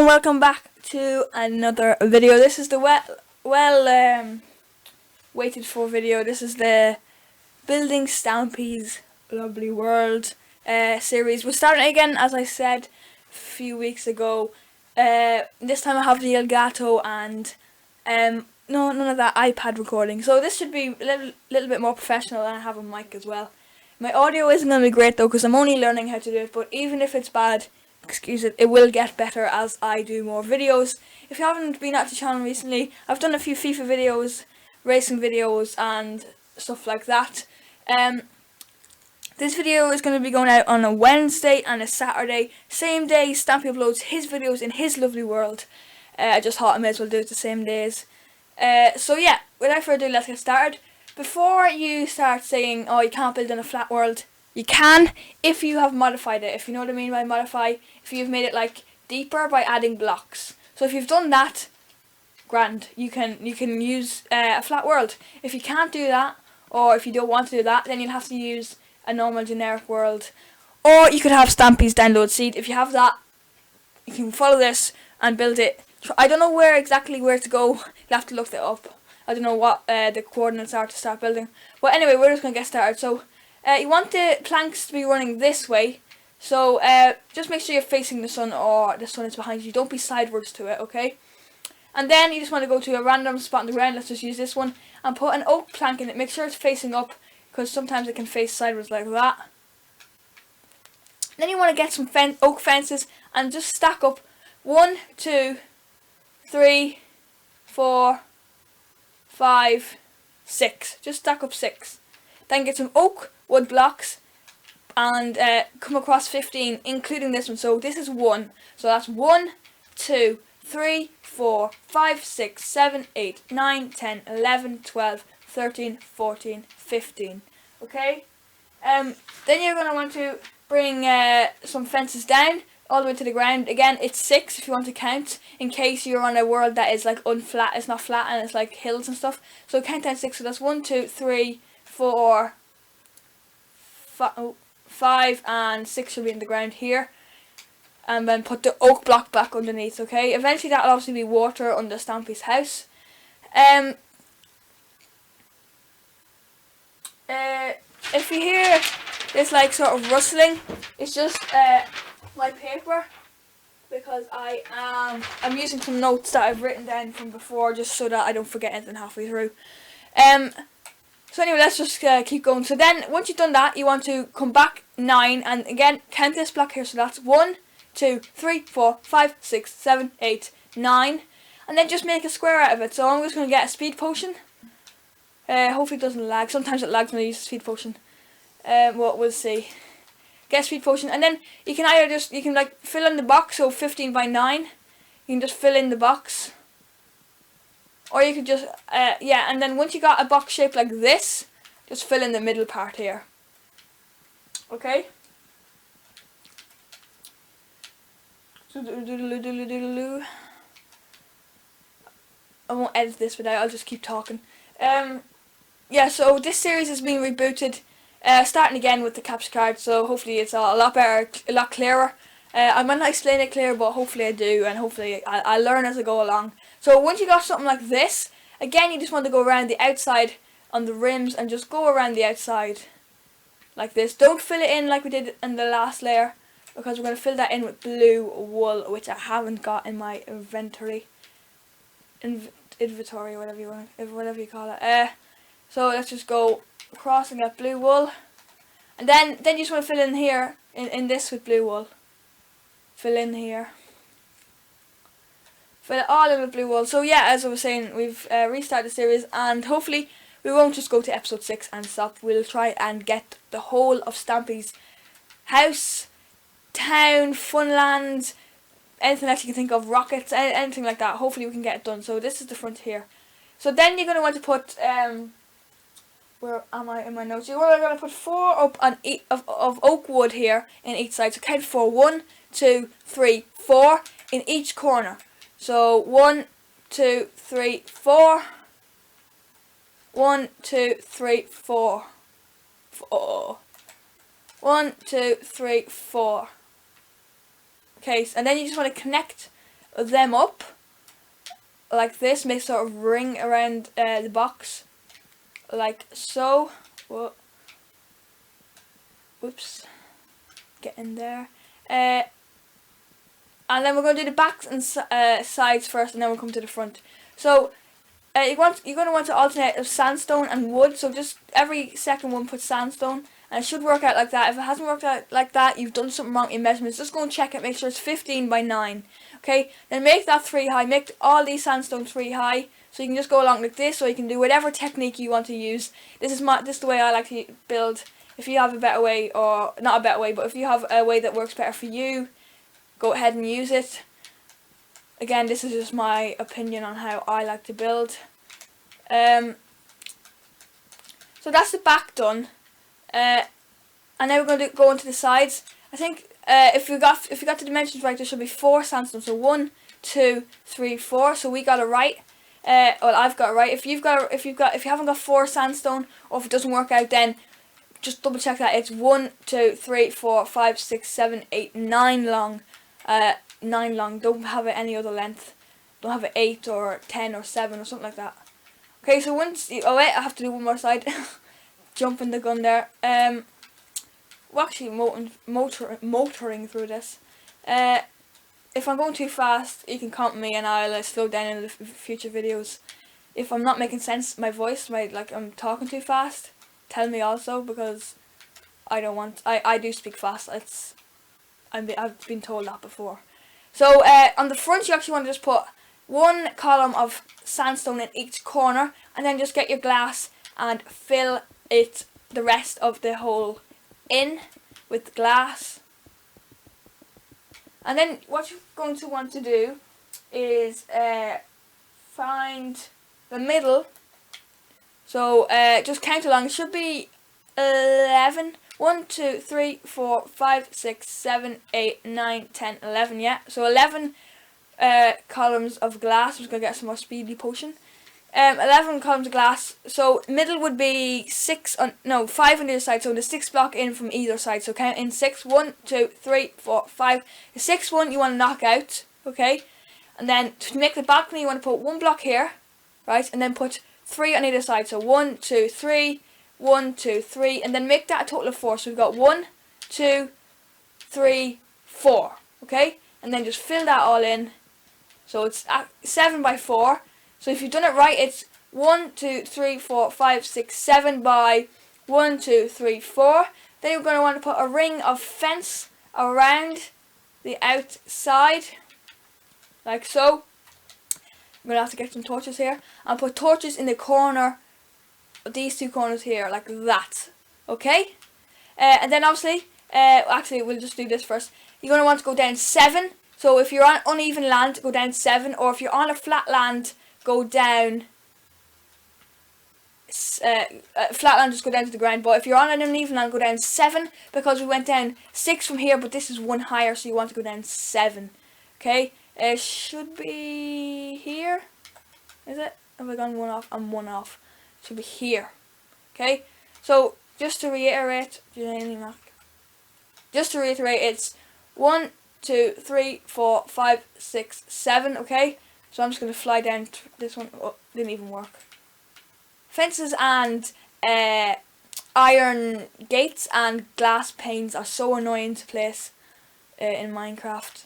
and welcome back to another video. This is the waited for video. This is the Building Stampy's Lovely World series. We're starting again, as I said a few weeks ago. This time I have the Elgato and none of that iPad recording. So this should be a little bit more professional, and I have a mic as well. My audio isn't going to be great though, because I'm only learning how to do it, but even if it's bad, excuse it, it will get better as I do more videos. If you haven't been at the channel recently, I've done a few FIFA videos, racing videos and stuff like that. This video is going to be going out on a Wednesday and a Saturday, same day Stampy uploads his videos in his lovely world. I just thought I may as well do it the same days. So yeah, without further ado, let's get started. Before you start saying, oh, you can't build in a flat world, you can if you have modified it. If you know what I mean by modify, if you've made it like deeper by adding blocks. So if you've done that, grand, you can use a flat world. If you can't do that, or if you don't want to do that, then you'll have to use a normal generic world. Or you could have Stampy's download seed. If you have that, you can follow this and build it. I don't know exactly where to go. You'll have to look that up. I don't know what the coordinates are to start building. But anyway, we're just going to get started. So you want the planks to be running this way. So just make sure you're facing the sun, or the sun is behind you. Don't be sideways to it, okay? And then you just want to go to a random spot on the ground. Let's just use this one. And put an oak plank in it. Make sure it's facing up, because sometimes it can face sideways like that. Then you want to get some oak fences and just stack up 1, 2, 3, 4, 5, 6. Just stack up 6. Then get some oak wood blocks and come across 15, including this one. So this is 1. So that's 1, 2, 3, 4, 5, 6, 7, 8, 9, 10, 11, 12, 13, 14, 15. Okay? Then you're going to want to bring some fences down all the way to the ground. Again, it's 6 if you want to count, in case you're on a world that is like unflat. It's not flat and it's like hills and stuff. So count down 6. So that's 1, 2, 3, 4, 5 and 6 should be in the ground here. And then put the oak block back underneath, okay? Eventually that'll obviously be water under Stampy's house. If you hear this like sort of rustling, it's just my paper, because I'm using some notes that I've written down from before, just so that I don't forget anything halfway through. So anyway, let's just keep going. So then, once you've done that, you want to come back 9, and again, count this block here. So that's 1, 2, 3, 4, 5, 6, 7, 8, 9. And then just make a square out of it. So I'm just going to get a speed potion. Hopefully it doesn't lag. Sometimes it lags when I use a speed potion. We'll see. Get a speed potion. And then you can either you can like fill in the box, so 15 by 9. You can just fill in the box. Or you could just, yeah, and then once you got a box shape like this, just fill in the middle part here. Okay? I won't edit this without, I'll just keep talking. Yeah, so this series is being rebooted, starting again with the capture card, so hopefully it's a lot better, a lot clearer. I might not explain it clear, but hopefully I do, and hopefully I'll learn as I go along. So once you got something like this, again you just want to go around the outside on the rims and just go around the outside like this. Don't fill it in like we did in the last layer, because we're going to fill that in with blue wool, which I haven't got in my inventory. Inventory, whatever you call it. So let's just go across and get blue wool. And then you just want to fill in here, in this with blue wool. Fill in here. Fill it all in with blue wool. So yeah, as I was saying, we've restarted the series, and hopefully we won't just go to episode 6 and stop. We'll try and get the whole of Stampy's house, town, funland, anything that you can think of, rockets, anything like that. Hopefully we can get it done. So this is the front here. So then you're going to want to put, where am I in my notes? You're going to put 4 up on of oak wood here in each side. So count 4. 1, 2, 3, 4 in each corner. So 1, 2, 3, 4. 1, 2, 3, 4. 4. 1, 2, 3, 4. Okay, and then you just want to connect them up like this, make sort of ring around the box like so. Whoops, get in there. And then we're going to do the backs and sides first, and then we'll come to the front. So you're going to want to alternate of sandstone and wood. So just every second one put sandstone, and it should work out like that. If it hasn't worked out like that, you've done something wrong in measurements. Just go and check it, make sure it's 15 by 9. Okay, then make that 3 high. Make all these sandstone 3 high. So you can just go along like this, or you can do whatever technique you want to use. This is the way I like to build. If you have a better way, or not a better way, but if you have a way that works better for you, go ahead and use it. Again, this is just my opinion on how I like to build. So that's the back done. And now we're going to go into the sides. I think if you got the dimensions right, there should be 4 sandstone. So 1, 2, 3, 4. So we got it right. Well, I've got it right. If you haven't got 4 sandstone, or if it doesn't work out, then just double check that it's 1, 2, 3, 4, 5, 6, 7, 8, 9 long. 9 long. Don't have it any other length. Don't have it 8 or 10 or 7 or something like that. Okay, so once oh wait, I have to do one more side. Jumping the gun there. We're actually motoring through this. If I'm going too fast, you can comment me and I'll slow down in the future videos. If I'm not making sense, my voice, like I'm talking too fast, tell me also, because I don't want. I do speak fast. I've been told that before. So on the front, you actually want to just put 1 column of sandstone in each corner, and then just get your glass and fill the rest of the hole in with glass. And then what you're going to want to do is find the middle. So just count along. It should be 11. 1, 2, 3, 4, 5, 6, 7, 8, 9, 10, 11. Yeah. So 11 columns of glass. I'm just gonna get some more speedy potion. 11 columns of glass. So middle would be 5 on either side. So the 6 block in from either side. So count in 6. 1, 2, 3, 4, 5. The 6th one you want to knock out. Okay. And then to make the balcony, you want to put 1 block here, right? And then put 3 on either side. So 1, 2, 3. 1, 2, 3, and then make that a total of 4. So we've got 1, 2, 3, 4. Okay, and then just fill that all in. So it's 7 by 4. So if you've done it right, it's 1, 2, 3, 4, 5, 6, 7 by 1, 2, 3, 4. Then you're going to want to put a ring of fence around the outside, like so. I'm going to have to get some torches here. I'll put torches in the corner, these 2 corners here, like that. Okay? And then obviously, actually we'll just do this first. You're going to want to go down 7. So if you're on uneven land, go down 7. Or if you're on a flat land, go down... flat land, just go down to the ground. But if you're on an uneven land, go down 7. Because we went down 6 from here, but this is 1 higher, so you want to go down 7. Okay? It should be here. Is it? Have I gone 1 off? I'm 1 off. Should be here. Okay, so just to reiterate, it's 1, 2, 3, 4, 5, 6, 7. Okay, so I'm just gonna fly down this one. Oh, didn't even work. Fences and iron gates and glass panes are so annoying to place in Minecraft,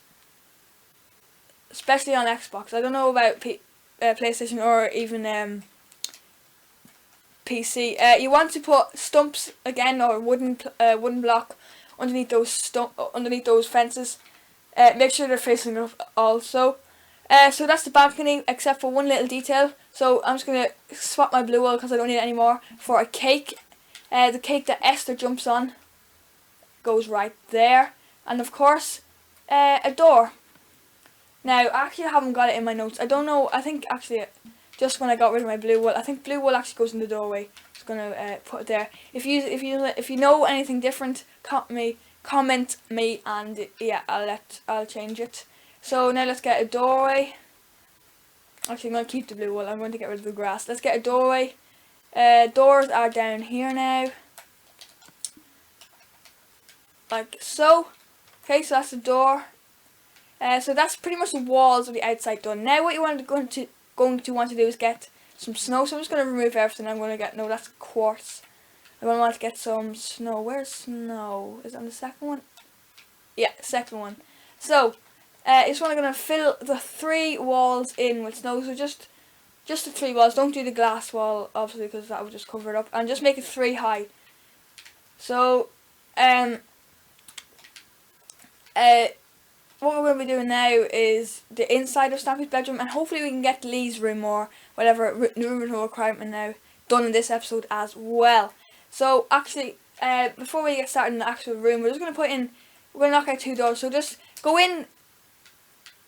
especially on Xbox. I don't know about PlayStation or even PC. You want to put stumps again, or wooden block underneath those fences. Make sure they're facing up also. So that's the balcony, except for one little detail. So I'm just gonna swap my blue wool because I don't need it anymore for a cake. The cake that Esther jumps on goes right there, and of course a door. Now actually I haven't got it in my notes. I don't know. I think actually just when I got rid of my blue wool, I think blue wool actually goes in the doorway. Just gonna put it there. If you know anything different, comment me, and yeah, I'll change it. So now let's get a doorway. Actually, I'm going to keep the blue wool. I'm going to get rid of the grass. Let's get a doorway. Doors are down here now. Like so. Okay, so that's the door. So that's pretty much the walls of the outside done. Now what you going to want to do is get some snow. So I'm just going to remove everything. I'm going to get, no, that's quartz. I'm going to want to get some snow. Where's snow? Is it on the second one? Yeah, second one. So you just want to fill the 3 walls in with snow. So just the 3 walls. Don't do the glass wall, obviously, because that would just cover it up. And just make it 3 high. So what we're going to be doing now is the inside of Stampy's bedroom, and hopefully we can get Lee's room or whatever room with no requirement now done in this episode as well. So actually, before we get started in the actual room, we're just going to knock out 2 doors. So just go in,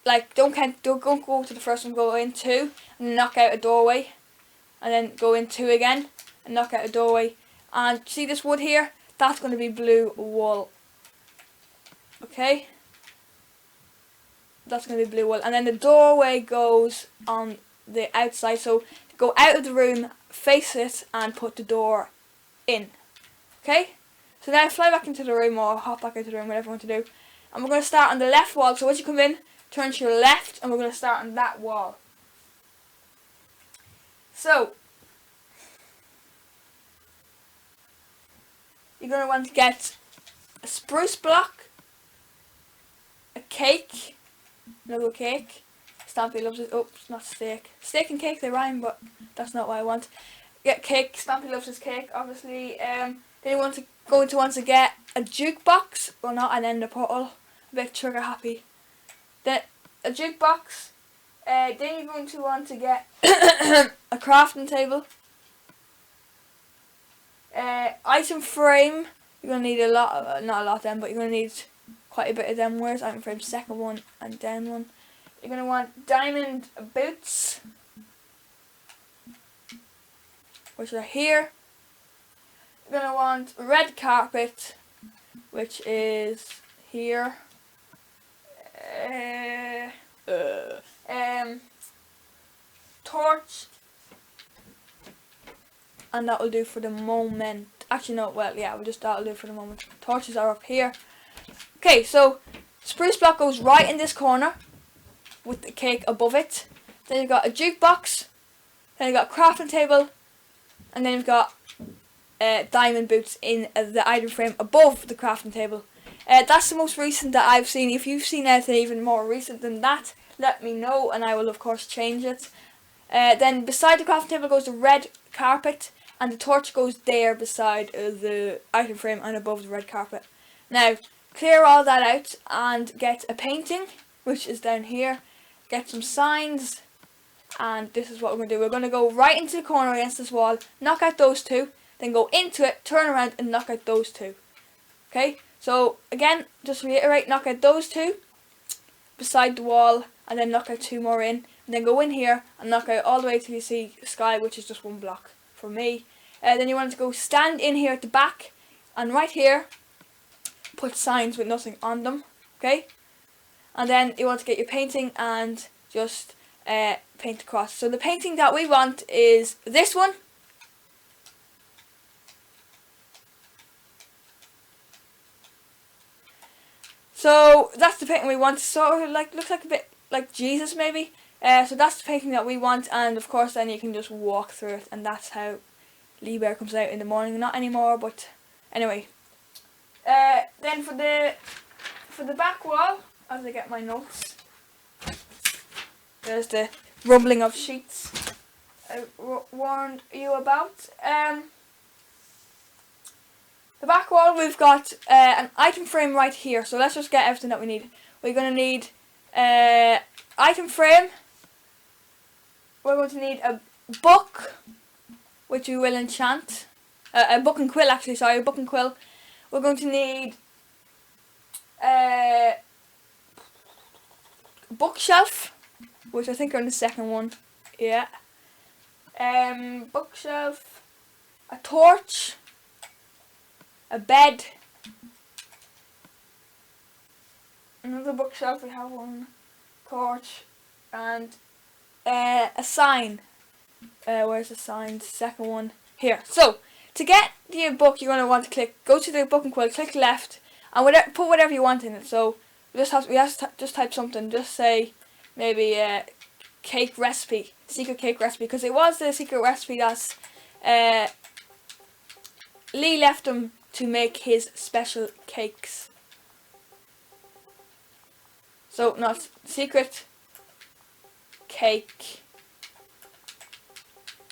like don't go to the first one, go in 2 and knock out a doorway, and then go in 2 again and knock out a doorway. And see this wood here? That's going to be blue wool. Okay? That's going to be blue wool. And then the doorway goes on the outside. So go out of the room, face it, and put the door in. Okay? So now fly back into the room, or hop back into the room, whatever you want to do. And we're going to start on the left wall. So once you come in, turn to your left, and we're going to start on that wall. So you're going to want to get a spruce block, a cake, another cake. Stampy loves it. Oh, it's not steak. Steak and cake, they rhyme, but that's not what I want. Get cake. Stampy loves his cake, obviously. Then you want to get a jukebox, or not, and then the portal. A bit trigger happy. Then a jukebox. Then you're going to want to get a crafting table. Item frame. You're going to need a lot of, not a lot of them, but you're going to need quite a bit of them. Where's item frame? Second one and then one. You're going to want diamond boots, which are here. You're going to want red carpet, which is here. Torch, and that will do for the moment. Actually no, well yeah, that'll do for the moment. Torches are up here. Okay, so spruce block goes right in this corner with the cake above it. Then you've got a jukebox, then you've got a crafting table, and then you've got diamond boots in the item frame above the crafting table. That's the most recent that I've seen. If you've seen anything even more recent than that, let me know and I will of course change it. Then beside the crafting table goes the red carpet, and the torch goes there beside the item frame and above the red carpet. Now clear all that out and get a painting, which is down here. Get some signs, and this is what we're going to do. We're going to go right into the corner against this wall, knock out those 2, then go into it, turn around and knock out those 2. Okay, so again, just reiterate, knock out those 2 beside the wall, and then knock out 2 more in, and then go in here and knock out all the way till you see sky, which is just 1 block for me. Then you want to go stand in here at the back, and right here put signs with nothing on them. Okay, and then you want to get your painting and just paint across. So the painting that we want is this one. So that's the painting we want. Sort of like, looks like a bit like Jesus maybe. So that's the painting that we want, and of course then you can just walk through it, and that's how Lee Bear comes out in the morning. Not anymore, but anyway. Then for the back wall, as I get my notes, there's the rumbling of sheets I warned you about. The back wall, we've got an item frame right here, so let's just get everything that we need. We're going to need item frame. We're going to need a book, which we will enchant. A book and quill, actually, sorry, a book and quill. We're going to need a bookshelf, which I think are in the second one. Yeah. Bookshelf, a torch, a bed, another bookshelf, we have one, torch, and a sign. Where's the sign? Second one here. So to get the book, you're going to want to go to the book and quill, click left, and put whatever you want in it. So we have to just type something. Just say maybe cake recipe, secret cake recipe, because it was the secret recipe that Lee left him to make his special cakes. So not secret cake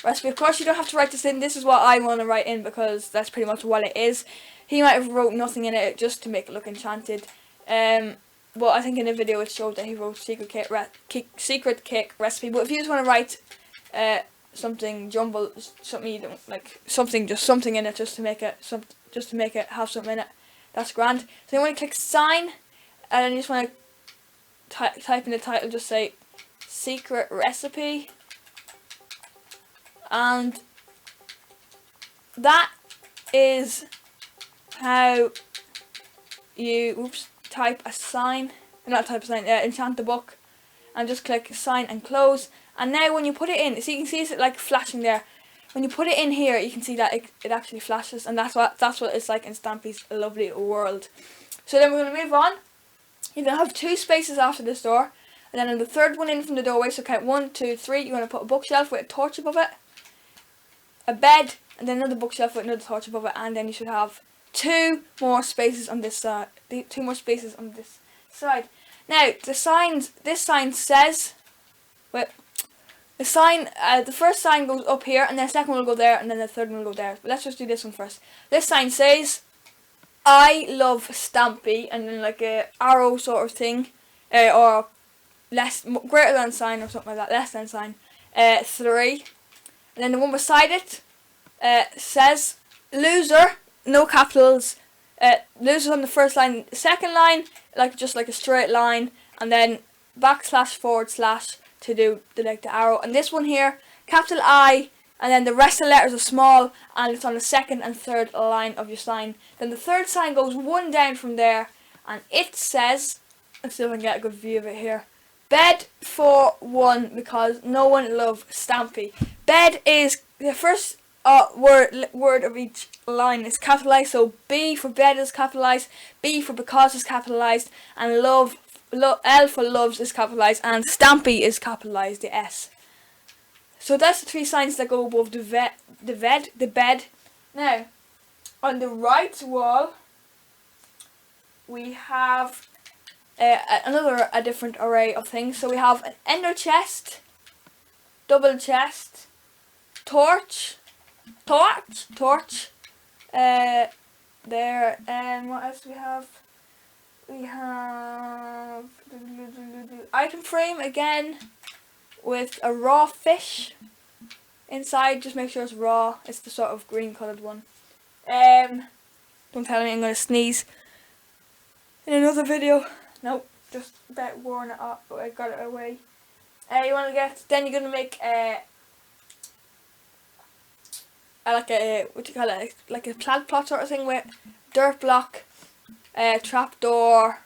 recipe. Of course, you don't have to write this in. This is what I want to write in because that's pretty much what it is. He might have wrote nothing in it just to make it look enchanted. But I think in the video it showed that he wrote secret cake recipe. But if you just want to write something jumble, something you don't like, just something in it, just to make it have something in it, that's grand. So you want to click sign, and then you just want to type in the title, just say secret recipe, and that is how you type a sign, enchant the book, and just click sign and close. And now when you put it in, so you can see it's like flashing there. When you put it in here, you can see that it actually flashes, and that's what it's like in Stampy's lovely world. So then we're going to move on. You're going to have 2 spaces after this door, and then on the third one in from the doorway, so count 1, 2, 3, you're going to put a bookshelf with a torch above it, a bed, and then another bookshelf with another torch above it, and then you should have 2 more spaces on this side. 2 more spaces on this side. Now this sign says, the first sign goes up here, and then the second one will go there, and then the third one will go there. But let's just do this one first. This sign says, I love Stampy, and then like a arrow sort of thing, or greater than sign or something like that, less than sign, 3. And then the one beside it says, loser, no capitals, loser on the first line, second line, just like a straight line, and then // to do the arrow. And this one here, capital I, and then the rest of the letters are small, and it's on the second and third line of your sign. Then the third sign goes 1 down from there, and it says, let's see if I can get a good view of it here, bed for 1, because no one loves Stampy. Bed is the first word of each line is capitalized, so B for bed is capitalized, B for because is capitalized, and L for loves is capitalized, and Stampy is capitalized, the S. So that's the 3 signs that go above the bed. Now, on the right wall, we have a different array of things. So we have an ender chest, double chest, torch. There, and what else do we have? We have item frame again with a raw fish inside. Just make sure it's raw. It's the sort of green coloured one. Don't tell me I'm gonna sneeze in another video. Nope, just about worn it off, but I got it away. You want to get? Then you're gonna make like a like a plant plot sort of thing with dirt block, trapdoor,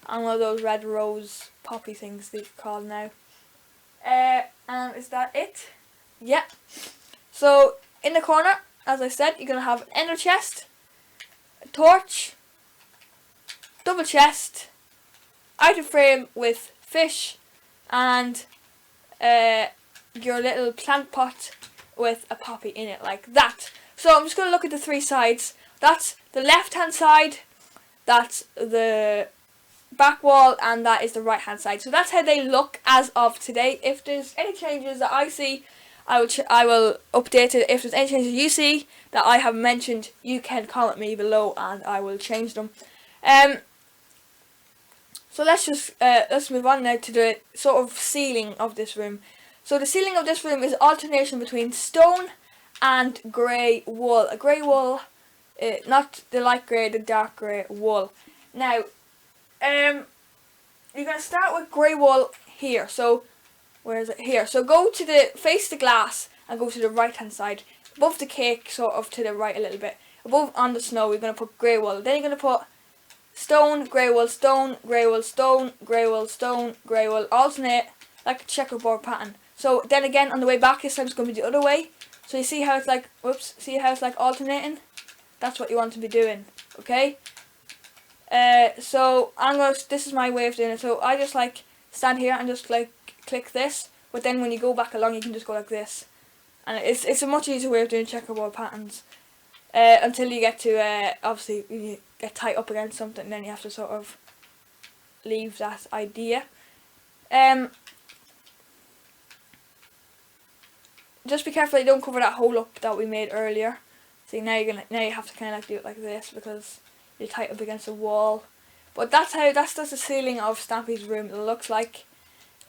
and one of those red rose poppy things they call now. And is that it? Yeah. So in the corner, as I said, you're gonna have an ender chest, a torch, double chest, item frame with fish, and your little plant pot with a poppy in it, like that. So I'm just going to look at the 3 sides. That's the left hand side, that's the back wall, and that is the right hand side. So that's how they look as of today. If there's any changes that I see, I will update it. If there's any changes you see that I have mentioned, you can comment me below and I will change them. So let's move on now to the sort of ceiling of this room. So the ceiling of this room is alternation between stone and grey wool. A grey wool, not the light grey, the dark grey wool. Now, you're going to start with grey wool here. So, where is it? Here. So go to face the glass and go to the right hand side. Above the cake, sort of to the right a little bit. Above on the snow, you're going to put grey wool. Then you're going to put stone, grey wool, stone, grey wool, stone, grey wool, stone, grey wool. Alternate like a checkerboard pattern. So then again on the way back, this time it's going to be the other way. So you see how it's like, whoops, see how it's like alternating? That's what you want to be doing, okay? So this is my way of doing it. So I just like stand here and just like click this, but then when you go back along you can just go like this, and it's a much easier way of doing checkerboard patterns. Until you get to obviously you get tight up against something, and then you have to sort of leave that idea. Just be careful you don't cover that hole up that we made earlier. See, now you have to kind of like do it like this because you're tight up against the wall. But that's the ceiling of Stampy's room looks like.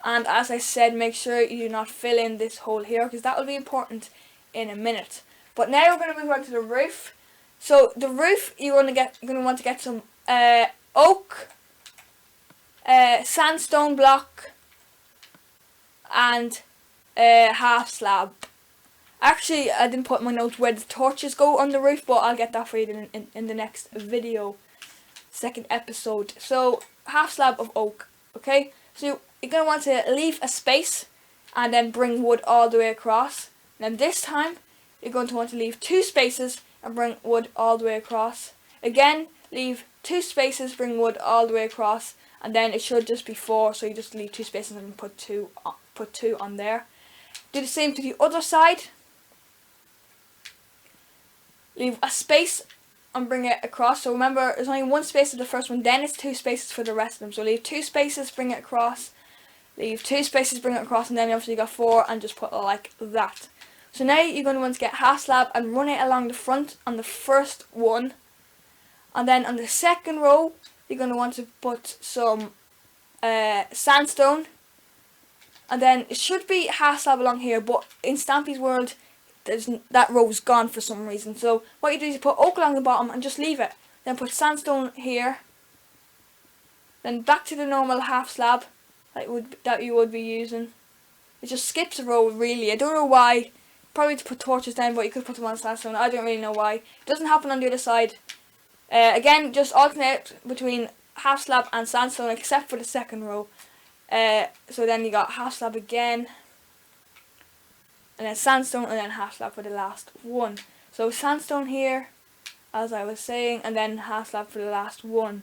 And as I said, make sure you do not fill in this hole here because that will be important in a minute. But now we're going to move on to the roof. So the roof you're going to want to get some oak, sandstone block, and half slab. Actually, I didn't put in my notes where the torches go on the roof, but I'll get that for you in the next video, second episode. So half slab of oak. Okay, so you're going to want to leave a space and then bring wood all the way across. And then this time you're going to want to leave 2 spaces and bring wood all the way across. Again, leave 2 spaces, bring wood all the way across, and then it should just be 4, so you just leave 2 spaces and put two on there. Do the same to the other side. Leave a space and bring it across. So remember, there's only 1 space for the first one, then it's 2 spaces for the rest of them. So leave 2 spaces, bring it across, leave 2 spaces, bring it across, and then obviously you got 4, and just put it like that. So now you're going to want to get half slab and run it along the front on the first one, and then on the second row you're going to want to put some sandstone, and then it should be half slab along here, but in Stampy's world that row's gone for some reason. So what you do is you put oak along the bottom and just leave it, then put sandstone here, then back to the normal half slab that you would be using. It just skips a row really. I don't know why. Probably to put torches down, but you could put them on sandstone. I don't really know why. It doesn't happen on the other side. Again, just alternate between half slab and sandstone except for the second row. So then you got half slab again, and then sandstone, and then half slab for the last one. So sandstone here, as I was saying, and then half slab for the last one.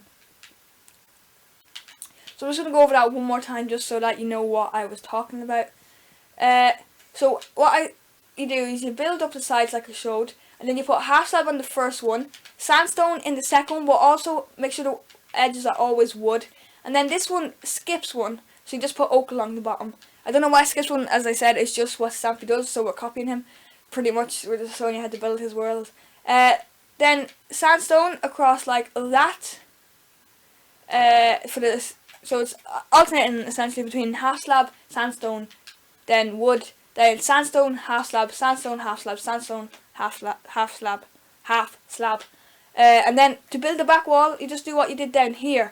So I'm just going to go over that one more time just so that you know what I was talking about. So what you do is you build up the sides like I showed, and then you put half slab on the first one, sandstone in the second one, but also make sure the edges are always wood. And then this one skips one, so you just put oak along the bottom. I don't know why it skips one, as I said, it's just what Stampy does, so we're copying him. Pretty much, we're just showing you how to build his world. Then sandstone across like that. So it's alternating essentially between half slab, sandstone, then wood, then sandstone, half slab, sandstone, half slab, sandstone, half slab. And then to build the back wall, you just do what you did down here.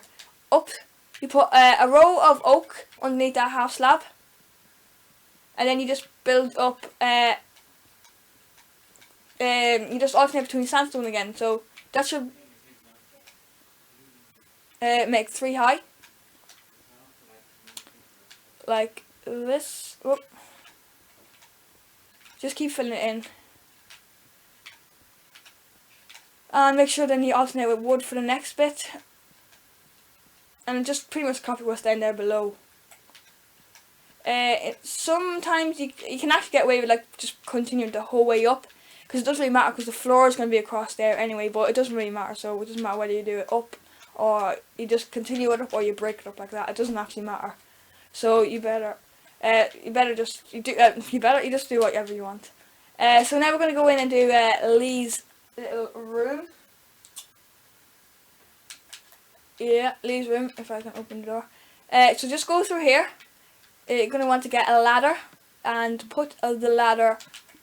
Up, you put a row of oak underneath that half slab, and then you just build up. You just alternate between sandstone again. So that should make 3 high, like this. Whoop. Just keep filling it in. And make sure then you alternate with wood for the next bit. And just pretty much copy what's down there below. Sometimes you can actually get away with like just continuing the whole way up, because it doesn't really matter because the floor is going to be across there anyway, but it doesn't really matter. So it doesn't matter whether you do it up or you just continue it up or you break it up like that. It doesn't actually matter. So you just do whatever you want. So now we're going to go in and do Lee's little room. Yeah, Lee's room, if I can open the door. So just go through here. You're going to want to get a ladder and put the ladder,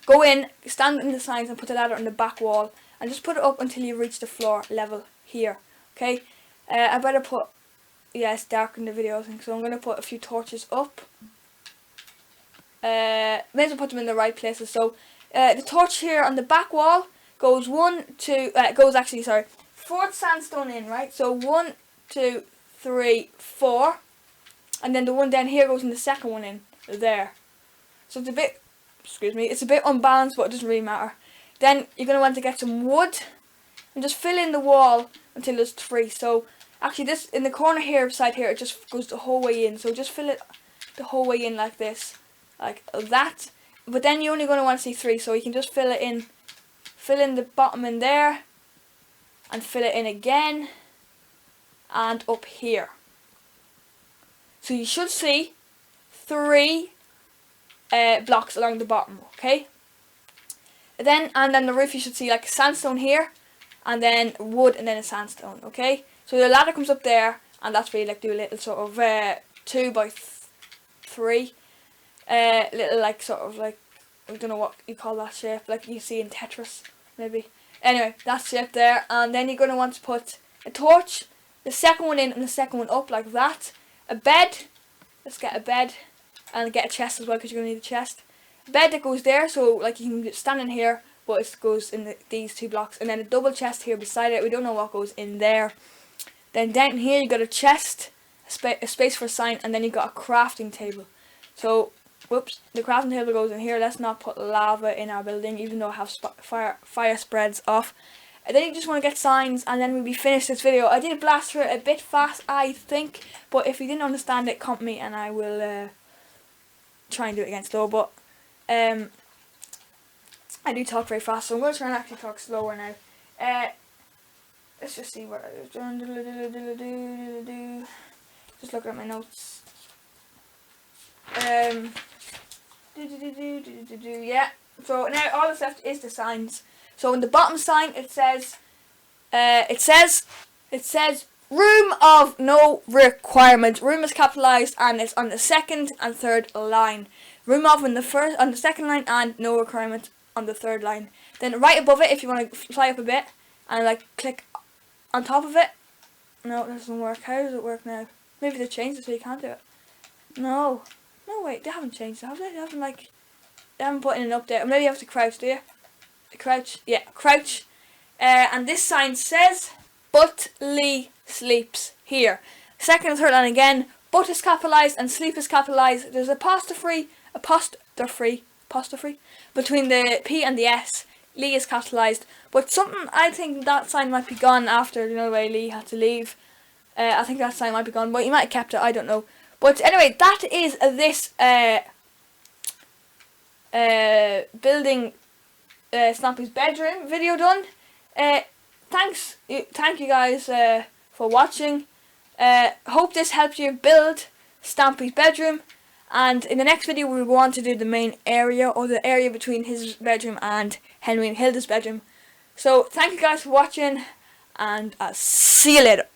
go in, stand in the signs and put the ladder on the back wall and just put it up until you reach the floor level here. Okay, I better put, yeah, it's dark in the video I think, so I'm going to put a few torches up. May as well put them in the right places. So the torch here on the back wall goes 4 sandstone in, right? So 1, 2, 3, 4, and then the one down here goes in the second one in there. So it's a bit, it's a bit unbalanced, but it doesn't really matter. Then you're going to want to get some wood and just fill in the wall until there's 3. So Actually, this in the corner here, beside here, it just goes the whole way in. So just fill it the whole way in like this, like that. But then you're only going to want to see 3, so you can just fill it in. Fill in the bottom in there, and fill it in again, and up here. So you should see 3 blocks along the bottom. Okay. And then the roof, you should see like a sandstone here, and then wood, and then a sandstone. Okay. So the ladder comes up there, and that's where you like do a little sort of 2 by 3, little like sort of like, I don't know what you call that shape, like you see in Tetris maybe. Anyway, that shape there, and then you're gonna want to put a torch, the second one in and the second one up like that. A bed. Let's get a bed, and get a chest as well because you're gonna need a chest. A bed that goes there, so like you can stand in here, but it goes in these 2 blocks, and then a double chest here beside it. We don't know what goes in there. Then down here you got a chest, a space for a sign, and then you got a crafting table. So, whoops, the crafting table goes in here. Let's not put lava in our building, even though I have fire spreads off. And then you just want to get signs, and then we'll be finished this video. I did blast through it a bit fast, I think, but if you didn't understand it, comment me, and I will try and do it again slow. But I do talk very fast, so I'm going to try and actually talk slower now. Let's just see what I was doing. Just looking at my notes. Yeah. So now all that's left is the signs. So in the bottom sign it says room of no requirement. Room is capitalized, and it's on the second and third line. Room of on the second line, and no requirement on the third line. Then right above it, if you want to fly up a bit and like click on top of it. No, it doesn't work. How does it work now? Maybe they changed it so you can't do it. No, wait, they haven't changed it, have they? They haven't put in an update. Or maybe you have to crouch, do you? Crouch, yeah, crouch. And this sign says, "But Lee sleeps here." Second and third line again. But is capitalized and sleep is capitalized. There's apostrophe between the P and the S. Lee is capitalized, but I think that sign might be gone after, you know, the way Lee had to leave. I think that sign might be gone, but you might have kept it, I don't know. But anyway, that is this building Stampy's bedroom video done. Thank you guys for watching. Hope this helped you build Stampy's bedroom. And in the next video we want to do the main area, or the area between his bedroom and Henry and Hilda's bedroom. So thank you guys for watching, and I'll see you later.